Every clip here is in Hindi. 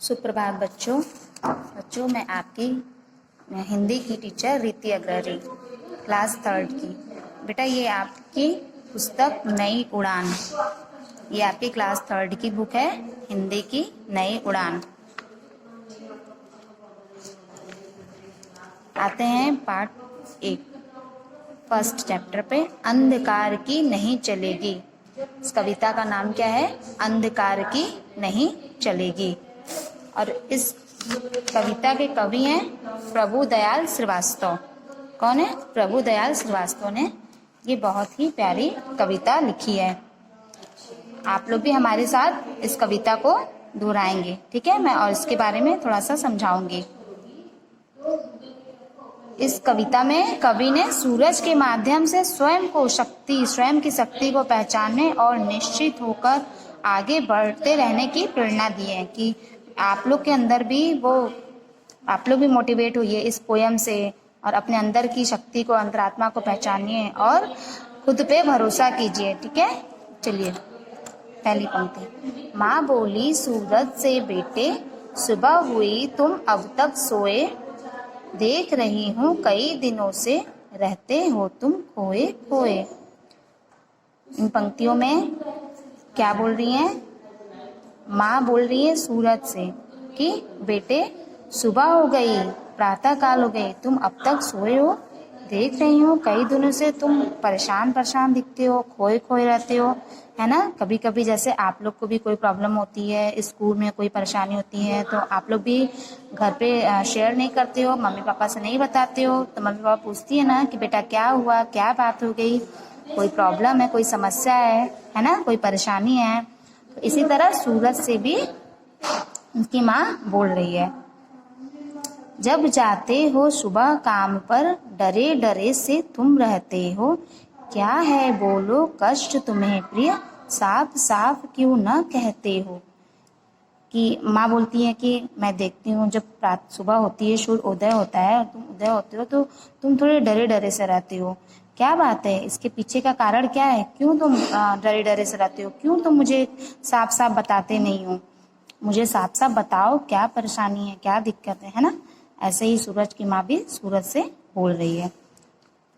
सुप्रभात बच्चों मैं आपकी हिंदी की टीचर रीति अग्रवाल क्लास 3 की। बेटा ये आपकी पुस्तक नई उड़ान, ये आपकी क्लास 3 की बुक है हिंदी की नई उड़ान। आते हैं पार्ट 1 फर्स्ट चैप्टर पे। अंधकार की नहीं चलेगी। इस कविता का नाम क्या है? अंधकार की नहीं चलेगी। और इस कविता के कवि हैं प्रभुदयाल श्रीवास्तव। कौन है? प्रभुदयाल श्रीवास्तव ने ये बहुत ही प्यारी कविता लिखी है। आप लोग भी हमारे साथ इस कविता को दोहराएंगे, ठीक है? मैं और इसके बारे में थोड़ा सा समझाऊंगी। इस कविता में कवि ने सूरज के माध्यम से स्वयं की शक्ति को पहचानने और निश्चित होकर आगे बढ़ते रहने की प्रेरणा दी है कि आप लोग के अंदर भी आप लोग भी मोटिवेट होइए इस पोयम से और अपने अंदर की शक्ति को, अंतरात्मा को पहचानिए और खुद पे भरोसा कीजिए, ठीक है? चलिए पहली पंक्ति। माँ बोली सूरज से, बेटे सुबह हुई तुम अब तक सोए, देख रही हूँ कई दिनों से रहते हो तुम खोए खोए। इन पंक्तियों में क्या बोल रही हैं? माँ बोल रही है सूरज से कि बेटे सुबह हो गई, प्रातः काल हो गई, तुम अब तक सोए हो, देख रही हूँ कई दिनों से तुम परेशान दिखते हो, खोए खोए रहते हो, है ना? कभी कभी जैसे आप लोग को भी कोई प्रॉब्लम होती है, स्कूल में कोई परेशानी होती है, तो आप लोग भी घर पे शेयर नहीं करते हो, मम्मी पापा से नहीं बताते हो, तो मम्मी पापा पूछती है ना कि बेटा क्या हुआ, क्या बात हो गई, कोई प्रॉब्लम है, कोई समस्या है ना, कोई परेशानी है। तो इसी तरह सूरज से भी उनकी माँ बोल रही है। जब जाते हो सुबह काम पर, डरे डरे से तुम रहते हो, क्या है बोलो कष्ट तुम्हें प्रिय, साफ साफ क्यों न कहते हो। कि माँ बोलती है कि मैं देखती हूँ जब सुबह होती है, सूर्य उदय होता है और तुम उदय होते हो तो तुम थोड़े डरे डरे से रहते हो। क्या बात है, इसके पीछे का कारण क्या है? क्यों तुम डरे डरे से रहते हो? क्यों तुम मुझे साफ साफ बताते नहीं हो? मुझे साफ साफ बताओ क्या परेशानी है, क्या दिक्कत है ना? ऐसे ही सूरज की माँ भी सूरज से बोल रही है।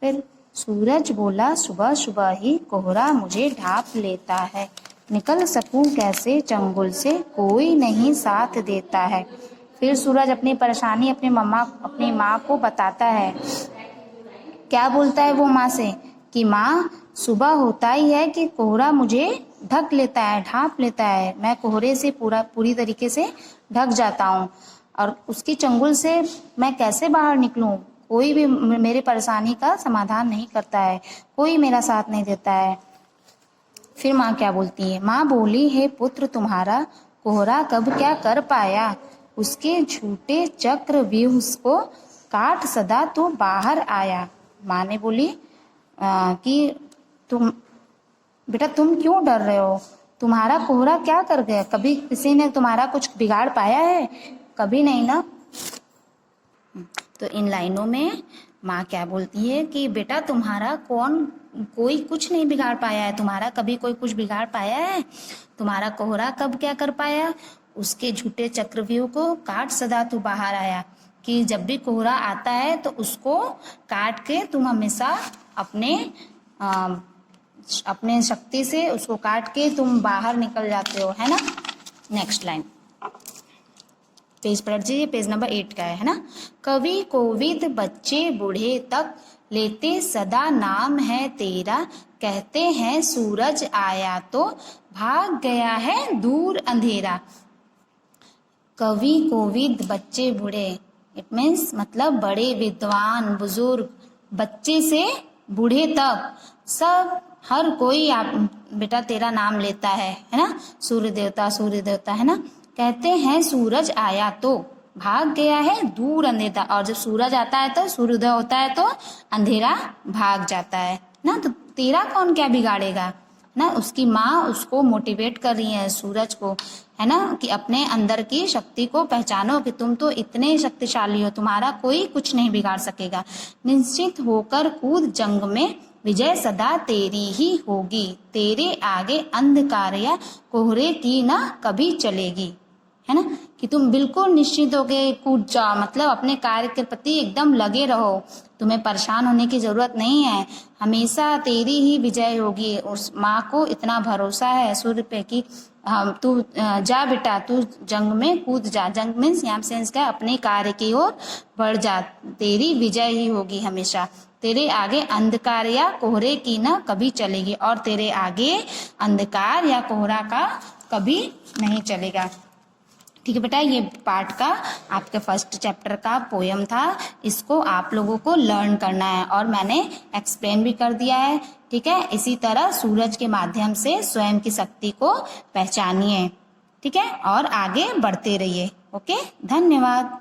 फिर सूरज बोला सुबह सुबह ही कोहरा मुझे ढांप लेता है, निकल सकूं कैसे चंगुल से, कोई नहीं साथ देता है। फिर सूरज अपनी परेशानी अपनी माँ को बताता है। क्या बोलता है वो माँ से कि माँ सुबह होता ही है कि कोहरा मुझे ढक लेता है, ढांप लेता है, मैं कोहरे से पूरी तरीके से ढक जाता हूँ और उसकी चंगुल से मैं कैसे बाहर निकलूं? कोई भी मेरे परेशानी का समाधान नहीं करता है, कोई मेरा साथ नहीं देता है। फिर माँ क्या बोलती है? माँ बोली है पुत्र तुम्हारा कोहरा कब क्या कर पाया, उसके झूठे चक्र व्यूह को काट सदा तो बाहर आया। माँ ने बोली कि बेटा तुम क्यों डर रहे हो? तुम्हारा कोहरा क्या कर गया? कभी किसी ने तुम्हारा कुछ बिगाड़ पाया है? कभी नहीं ना। तो इन लाइनों में माँ क्या बोलती है कि बेटा तुम्हारा कोई कुछ नहीं बिगाड़ पाया है, तुम्हारा कभी कोई कुछ बिगाड़ पाया है? तुम्हारा कोहरा कब क्या कर पाया, उसके झूठे चक्रव्यूह को काट सदा तू बाहर आया। कि जब भी कोहरा आता है तो उसको काट के तुम हमेशा अपने शक्ति से उसको काट के तुम बाहर निकल जाते हो, है ना? नेक्स्ट लाइन पेज पलट जाइए, पेज नंबर 8 का है ना। कवि कोविद बच्चे बूढ़े तक लेते सदा नाम है तेरा, कहते हैं सूरज आया तो भाग गया है दूर अंधेरा। कवि कोविद बच्चे बूढ़े, इट मीन्स मतलब बड़े विद्वान बुजुर्ग, बच्चे से बूढ़े तक सब हर कोई बेटा तेरा नाम लेता है ना? सूर्य देवता है ना? कहते हैं सूरज आया तो भाग गया है दूर अंधेरा, और जब सूरज आता है तो सूर्योदय होता है तो अंधेरा भाग जाता है ना। तो तेरा कौन क्या बिगाड़ेगा ना? उसकी माँ उसको मोटिवेट कर रही है सूरज को, है ना, कि अपने अंदर की शक्ति को पहचानो कि तुम तो इतने शक्तिशाली हो, तुम्हारा कोई कुछ नहीं बिगाड़ सकेगा। निश्चित होकर कूद जंग में, विजय सदा तेरी ही होगी, तेरे आगे अंधकार या कोहरे की ना कभी चलेगी, है ना। कि तुम बिल्कुल निश्चित होके कूद जाओ, मतलब अपने कार्य के प्रति एकदम लगे रहो, तुम्हें परेशान होने की जरूरत नहीं है, हमेशा तेरी ही विजय होगी। उस माँ को इतना भरोसा है सूर्य पे कि हम तू जा बेटा, तू जंग में कूद जा। जंग मीन्स यहाँ सेंस का अपने कार्य की ओर बढ़ जा, तेरी विजय ही होगी हमेशा। तेरे आगे अंधकार या कोहरे की ना कभी चलेगी, और तेरे आगे अंधकार या कोहरा का कभी नहीं चलेगा। ठीक है बेटा, ये पार्ट का आपके फर्स्ट चैप्टर का पोयम था, इसको आप लोगों को लर्न करना है और मैंने एक्सप्लेन भी कर दिया है। ठीक है, इसी तरह सूरज के माध्यम से स्वयं की शक्ति को पहचानिए। ठीक है, और आगे बढ़ते रहिए। ओके, धन्यवाद।